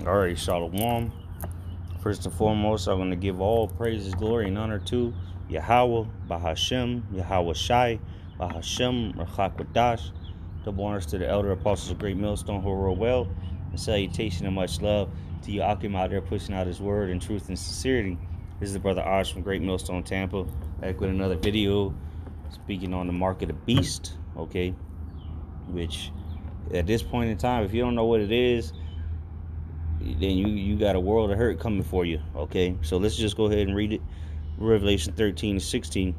Alright, Shalom. First and foremost, I'm going to give all praises, glory, and honor to Yahweh, Bahashem, Yahweh Shai, Bahashem, Rachakwadash. Double honors to the elder apostles of Great Millstone who roll well. And salutation and much love to you, Akim, out there pushing out his word in truth and sincerity. This is the brother Osh from Great Millstone, Tampa, back with another video speaking on the mark of the beast, okay? Which, at this point in time, if you don't know what it is, then you got a world of hurt coming for you, okay? So let's just go ahead and read it. Revelation 13:16.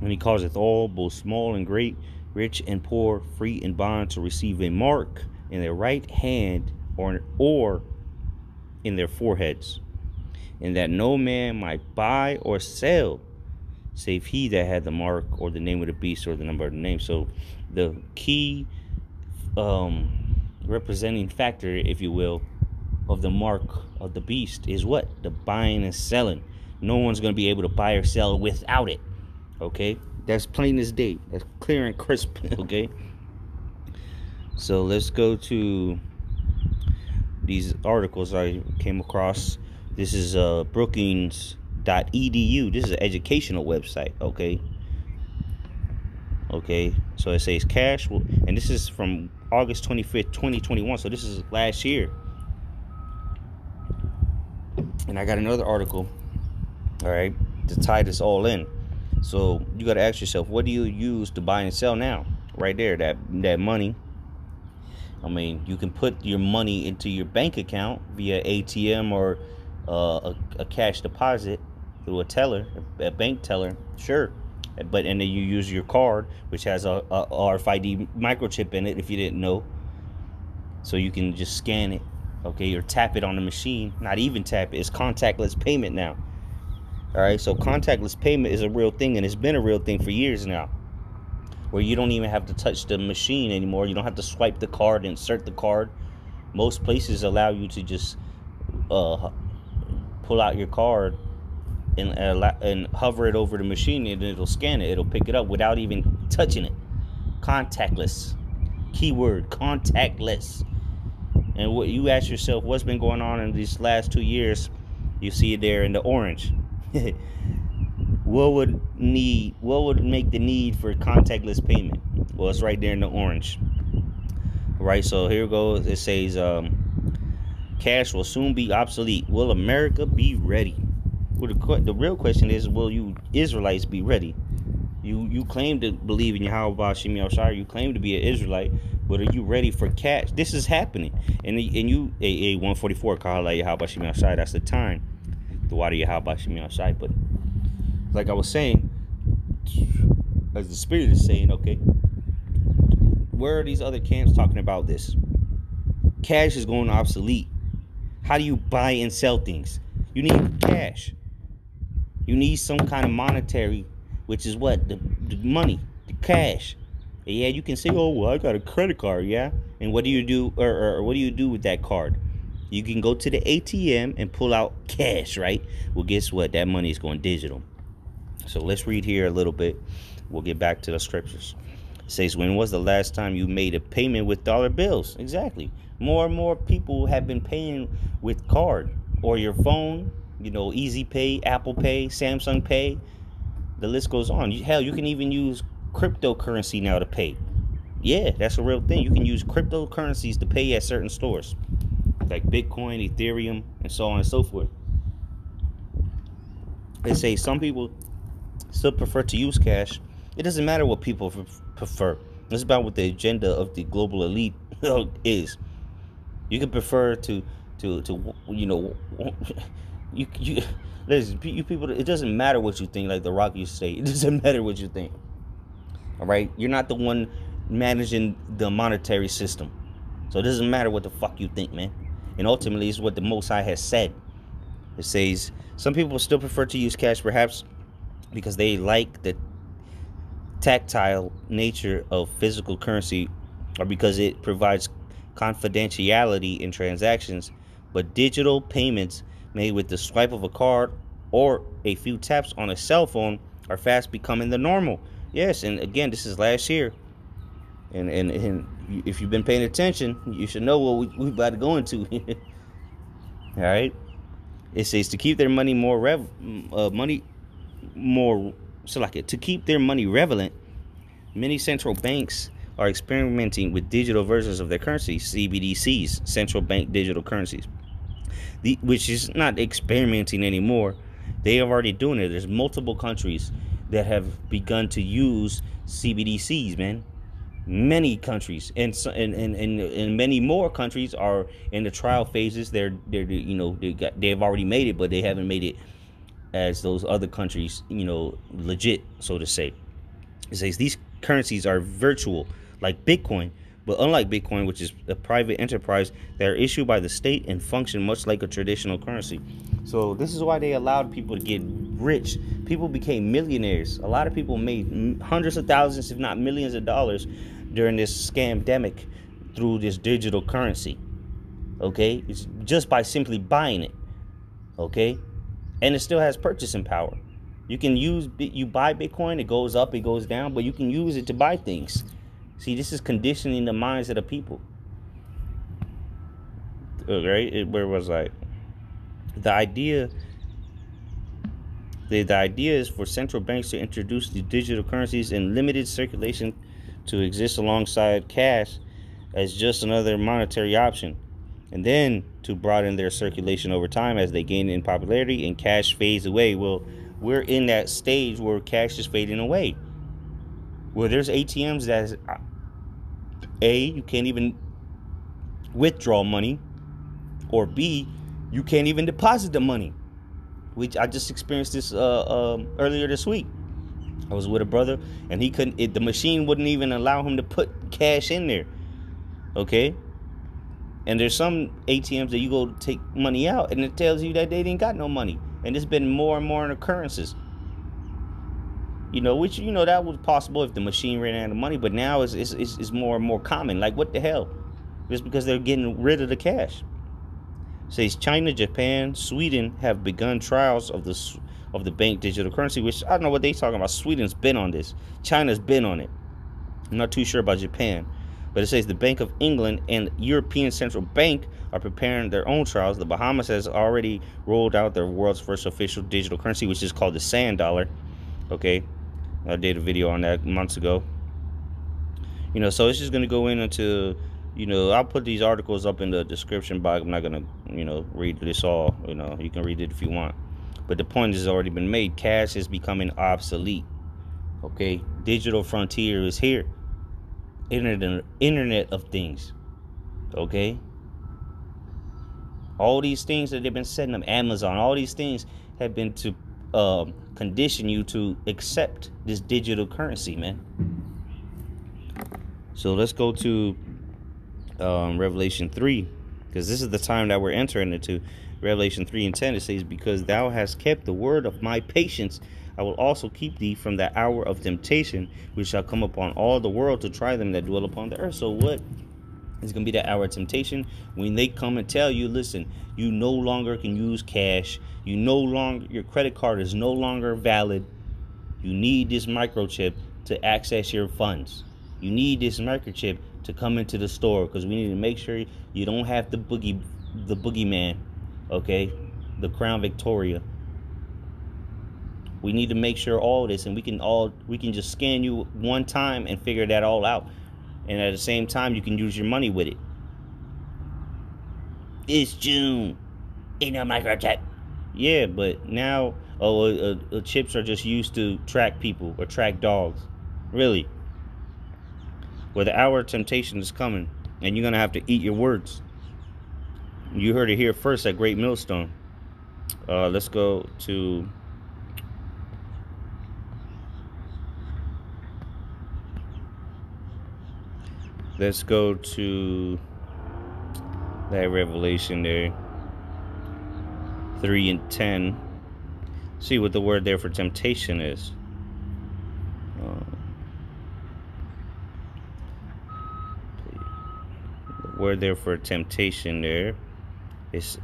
And he causeth all, both small and great, rich and poor, free and bond, to receive a mark in their right hand or in their foreheads, and that no man might buy or sell save he that had the mark or the name of the beast or the number of the name. So the key representing factor, if you will, of the mark of the beast is what? The buying and selling. No one's going to be able to buy or sell without it, okay? That's plain as day. That's clear and crisp, okay? So let's go to these articles I came across. This is Brookings.edu. This is an educational website, okay? Okay, so it says cash will, and this is from August 25th, 2021. So this is last year. And I got another article, all right, to tie this all in. So you got to ask yourself, what do you use to buy and sell now? Right there, that money. I mean, you can put your money into your bank account via ATM or a cash deposit through a teller, a bank teller, sure. And then you use your card, which has a RFID microchip in it, if you didn't know. So you can just scan it. Okay, or tap it on the machine. Not even tap it. It's contactless payment now. All right, so contactless payment is a real thing, and it's been a real thing for years now, where you don't even have to touch the machine anymore. You don't have to swipe the card, insert the card. Most places allow you to just pull out your card and hover it over the machine, and it'll scan it. It'll pick it up without even touching it. Contactless. Keyword, contactless. And what you ask yourself, what's been going on in these last 2 years? You see it there in the orange. What would make the need for contactless payment? Well, it's right there in the orange. Right, so here goes. It says, cash will soon be obsolete. Will America be ready? Well, the real question is, will you Israelites be ready? You claim to believe in Yahweh Shem Shai. You claim to be an Israelite, but are you ready for cash? This is happening. And you, AA 144, Kahala Yahweh Shem Shai, that's the time. The water Yahweh Shem Shai. But like I was saying, as the Spirit is saying, okay, where are these other camps talking about this? Cash is going obsolete. How do you buy and sell things? You need cash. You need some kind of monetary, which is what? The money, the cash. Yeah, you can say, oh, well, I got a credit card, yeah? And what do you do, or what do you do with that card? You can go to the ATM and pull out cash, right? Well, guess what? That money is going digital. So let's read here a little bit. We'll get back to the scriptures. It says, when was the last time you made a payment with dollar bills? Exactly. More and more people have been paying with card or your phone, you know, Easy Pay, Apple Pay, Samsung Pay. The list goes on. Hell, you can even use cryptocurrency now to pay. Yeah, that's a real thing. You can use cryptocurrencies to pay at certain stores, like Bitcoin, Ethereum, and so on and so forth. They say some people still prefer to use cash. It doesn't matter what people prefer. It's about what the agenda of the global elite is. You can prefer to you know, listen, you people, it doesn't matter what you think, like The Rock used to say. It doesn't matter what you think. All right? You're not the one managing the monetary system. So it doesn't matter what the fuck you think, man. And ultimately, it's what the Most High has said. It says, some people still prefer to use cash, perhaps because they like the tactile nature of physical currency, or because it provides confidentiality in transactions. But digital payments made with the swipe of a card or a few taps on a cell phone are fast becoming the normal. Yes, and again, this is last year. And if you've been paying attention, you should know what we about to go into. All right. It says to keep their money more to keep their money relevant, many central banks are experimenting with digital versions of their currency, CBDCs, central bank digital currencies, which is not experimenting anymore. They are already doing it. There's multiple countries that have begun to use CBDCs, man. Many countries and many more countries are in the trial phases. They've already made it, but they haven't made it as those other countries, legit, so to say. It says these currencies are virtual, like Bitcoin, but unlike Bitcoin, which is a private enterprise, they are issued by the state and function much like a traditional currency. So this is why they allowed people to get rich. People became millionaires. A lot of people made hundreds of thousands, if not millions of dollars during this scamdemic through this digital currency. Okay? It's just by simply buying it. Okay? And it still has purchasing power. You buy Bitcoin, it goes up, it goes down, but you can use it to buy things. See, this is conditioning the minds of the people. Right? Where was I? The idea is for central banks to introduce the digital currencies in limited circulation to exist alongside cash as just another monetary option, and then to broaden their circulation over time as they gain in popularity and cash fades away. Well, we're in that stage where cash is fading away. Where there's ATMs that you can't even withdraw money, or B, you can't even deposit the money. Which I just experienced this earlier this week. I was with a brother, and he couldn't. The machine wouldn't even allow him to put cash in there. Okay. And there's some ATMs that you go take money out, and it tells you that they didn't got no money. And there's been more and more occurrences. Which that was possible if the machine ran out of money, but now it's more and more common. Like, what the hell? Just because they're getting rid of the cash. It says China, Japan, Sweden have begun trials of the bank digital currency, which I don't know what they're talking about. Sweden's been on this. China's been on it. I'm not too sure about Japan. But it says the Bank of England and European Central Bank are preparing their own trials. The Bahamas has already rolled out their world's first official digital currency, which is called the sand dollar. Okay. I did a video on that months ago. So it's just going to go into, I'll put these articles up in the description box. I'm not going to, read this all. You can read it if you want. But the point has already been made. Cash is becoming obsolete. Okay. Digital frontier is here. Internet of things. Okay. All these things that they've been setting up, Amazon, all these things have been to condition you to accept this digital currency, man. So let's go to Revelation 3, because this is the time that we're entering into. Revelation 3:10, it says, because thou hast kept the word of my patience, I will also keep thee from the hour of temptation, which shall come upon all the world to try them that dwell upon the earth. So what is going to be that hour of temptation? When they come and tell you, listen, you no longer can use cash. Your credit card is no longer valid. You need this microchip to access your funds. You need this microchip to come into the store, because we need to make sure you don't have the boogeyman, okay, the Crown Victoria. We need to make sure all this, and we can just scan you one time and figure that all out. And at the same time, you can use your money with it. It's June. Ain't no microchip. Yeah, but now chips are just used to track people or track dogs. Really. Well, the hour of temptation is coming, and you're going to have to eat your words. You heard it here first at Great Millstone. Let's go to... Let's go to that Revelation there, 3:10. See what the word there for temptation is. The word there for temptation there is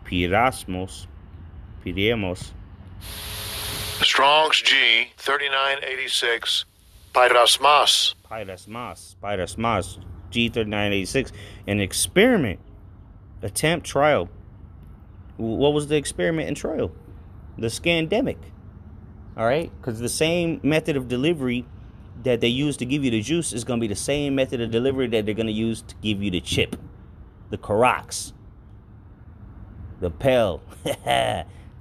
pirasmos. Strong's G 3986. Pirasmas. G3986. An experiment, attempt, trial What was the experiment in Troy? The scandemic. All right? Because the same method of delivery that they use to give you the juice is going to be the same method of delivery that they're going to use to give you the chip. The Koroks. The Pell.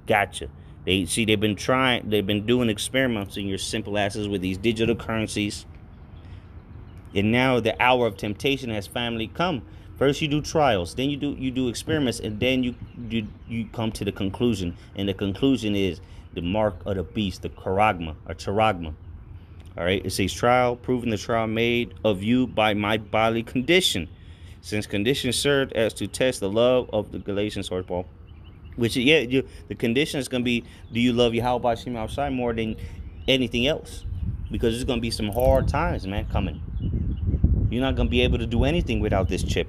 Gotcha. They've been doing experiments in your simple asses with these digital currencies. And now the hour of temptation has finally come. First you do trials, then you do experiments, and then you come to the conclusion. And the conclusion is the mark of the beast, the charagma or charagma. All right, it says trial, proving the trial made of you by my bodily condition, since conditions served as to test the love of the Galatians, Lord Paul. Which, the condition is going to be, do you love Yahweh Shem outside more than anything else? Because there's going to be some hard times, man, coming. You're not going to be able to do anything without this chip.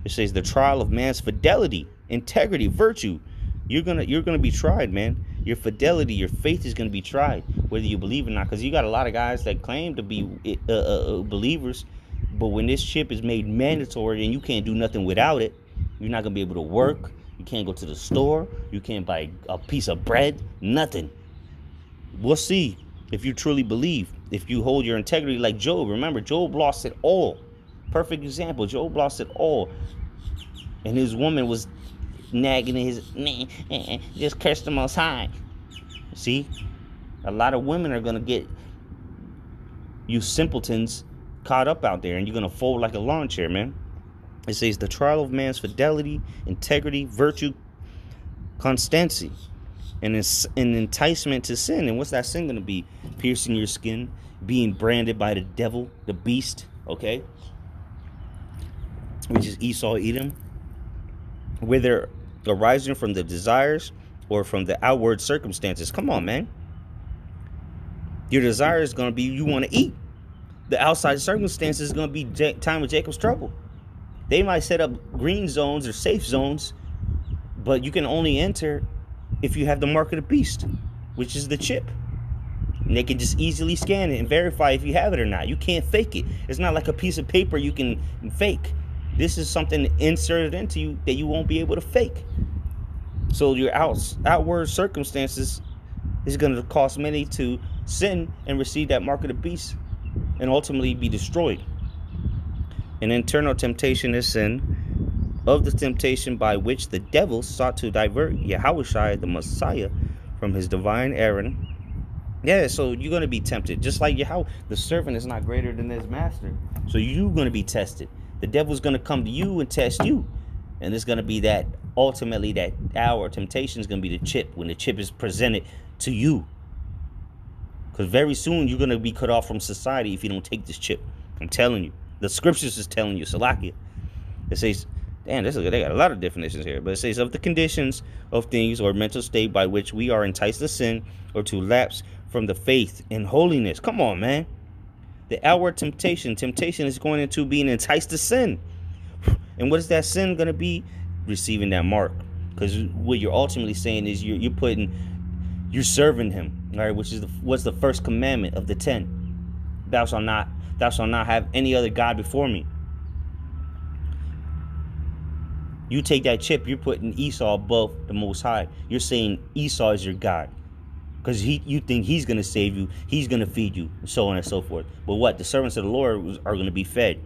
It says the trial of man's fidelity, integrity, virtue. You're gonna be tried, man. Your fidelity, your faith is going to be tried, whether you believe or not. Because you got a lot of guys that claim to be believers, but when this chip is made mandatory and you can't do nothing without it, you're not going to be able to work. You can't go to the store. You can't buy a piece of bread. Nothing. We'll see if you truly believe. If you hold your integrity like Job. Remember, Job lost it all. Perfect example. Job lost it all. And his woman was nagging his, just curse the Most High. See? A lot of women are going to get you simpletons caught up out there. And you're going to fold like a lawn chair, man. It says the trial of man's fidelity, integrity, virtue, constancy, and an enticement to sin. And what's that sin going to be? Piercing your skin, being branded by the devil, the beast, okay? Which is Esau, Edom. Whether arising from the desires or from the outward circumstances. Come on, man. Your desire is going to be you want to eat. The outside circumstances is going to be time of Jacob's trouble. They might set up green zones or safe zones, but you can only enter if you have the mark of the beast, which is the chip. And they can just easily scan it and verify if you have it or not. You can't fake it. It's not like a piece of paper you can fake. This is something inserted into you that you won't be able to fake. So your outward circumstances is going to cause many to sin and receive that mark of the beast and ultimately be destroyed. An internal temptation is sin, of the temptation by which the devil sought to divert Yahushua, the Messiah, from his divine errand. Yeah, so you're going to be tempted. Just like Yahweh, the servant is not greater than his master. So you're going to be tested. The devil's going to come to you and test you. And it's going to be that, ultimately, that hour of temptation is going to be the chip, when the chip is presented to you. Because very soon you're going to be cut off from society if you don't take this chip. I'm telling you. The scriptures is telling you, Salakia. It says, damn, they got a lot of definitions here. But it says, of the conditions of things or mental state by which we are enticed to sin or to lapse from the faith and holiness. Come on, man. The outward temptation. Temptation is going into being enticed to sin. And what is that sin going to be? Receiving that mark. Because what you're ultimately saying is you're serving him. All right, which is what's the first commandment of the 10? Thou shalt not have any other God before me. You take that chip, you're putting Esau above the Most High. You're saying Esau is your God. Because you think he's going to save you, he's going to feed you, and so on and so forth. But what? The servants of the Lord are going to be fed.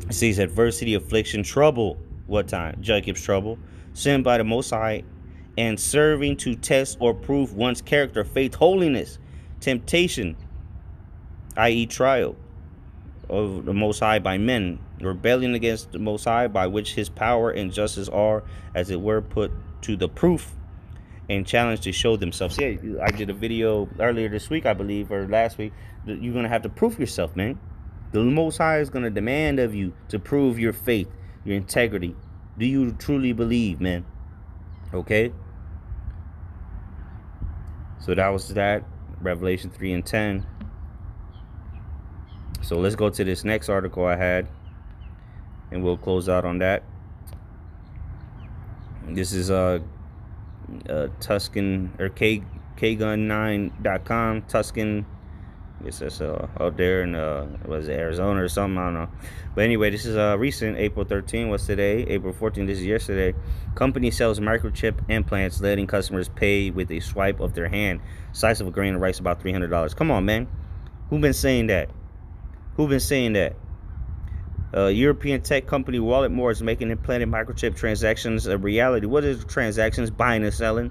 It says adversity, affliction, trouble. What time? Jacob's trouble. Sin by the Most High, and serving to test or prove one's character, faith, holiness. Temptation, i.e. trial of the Most High by men, rebellion against the Most High, by which his power and justice are, as it were, put to the proof and challenged to show themselves. Yeah, I did a video earlier this week, I believe, or last week, that you're going to have to prove yourself, man. The Most High is going to demand of you to prove your faith, your integrity. Do you truly believe, man? Okay? So that was that. Revelation 3 and 10. So let's go to this next article I had, and we'll close out on that. This is Tuscan or Kgun9.com. Tuscan Guess that's out there in was it Arizona or something? I don't know. But anyway, this is recent. April 13th was today. April 14th, this is yesterday. Company sells microchip implants, letting customers pay with a swipe of their hand. Size of a grain of rice, about $300. Come on, man. Who been saying that? Who been saying that? European tech company Walletmore is making implanted microchip transactions a reality. What is transactions? Buying and selling.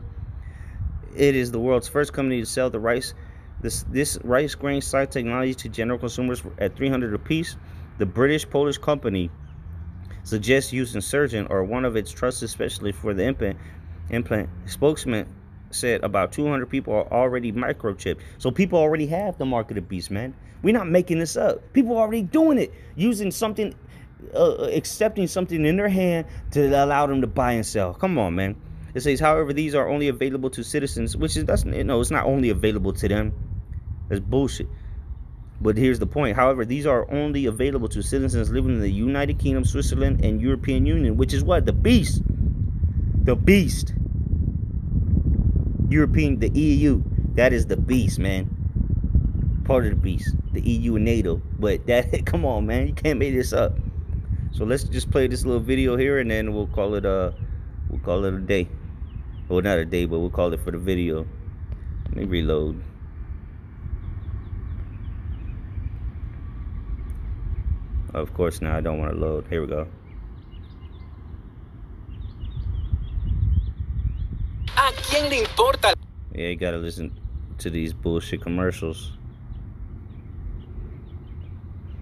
It is the world's first company to sell the rice, this rice grain side technology to general consumers at $300 a piece. The British-Polish company suggests using Surgeon or one of its trusted specialists for the implant. Spokesman said about 200 people are already microchipped. So people already have the mark of the beast, man. We're not making this up. People are already doing it, using something, accepting something in their hand to allow them to buy and sell. Come on, man. It says, however, these are only available to citizens, which is, that's, you know, it's not only available to them. That's bullshit. But here's the point. However, these are only available to citizens living in the United Kingdom, Switzerland, and European Union, which is what? The beast. The beast. European, the EU. That is the beast, man. Part of the beast. The EU and NATO. But that, come on, man. You can't make this up. So let's just play this little video here, and then we'll call it a day. Well, not a day, but we'll call it for the video. Let me reload. Of course, now I don't want to load. Here we go. ¿A quién le importa? Yeah, you gotta listen to these bullshit commercials.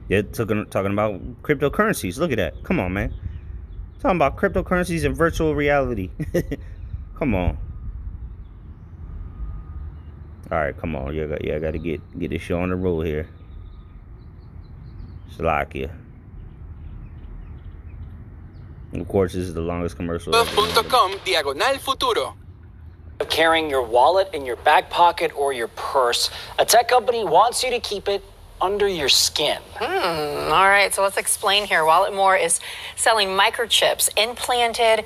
Yeah, talking about cryptocurrencies. Look at that. Come on, man. Talking about cryptocurrencies and virtual reality. Come on. All right, come on. Yeah, I gotta get this show on the road here. Slovakia. And of course, this is the longest commercial. .com/futuro. Carrying your wallet in your back pocket or your purse, a tech company wants you to keep it under your skin. All right, so let's explain here. Walletmore is selling microchips implanted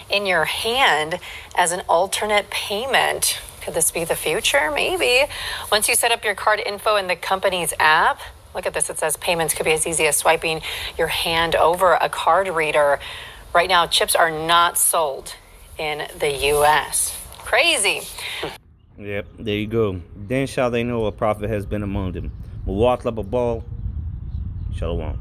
in your hand as an alternate payment. Could this be the future? Maybe. Once you set up your card info in the company's app, look at this. It says payments could be as easy as swiping your hand over a card reader. Right now, chips are not sold in the U.S. Crazy. Yep, there you go. Then shall they know a prophet has been among them. Muwat Lababal. Shalom.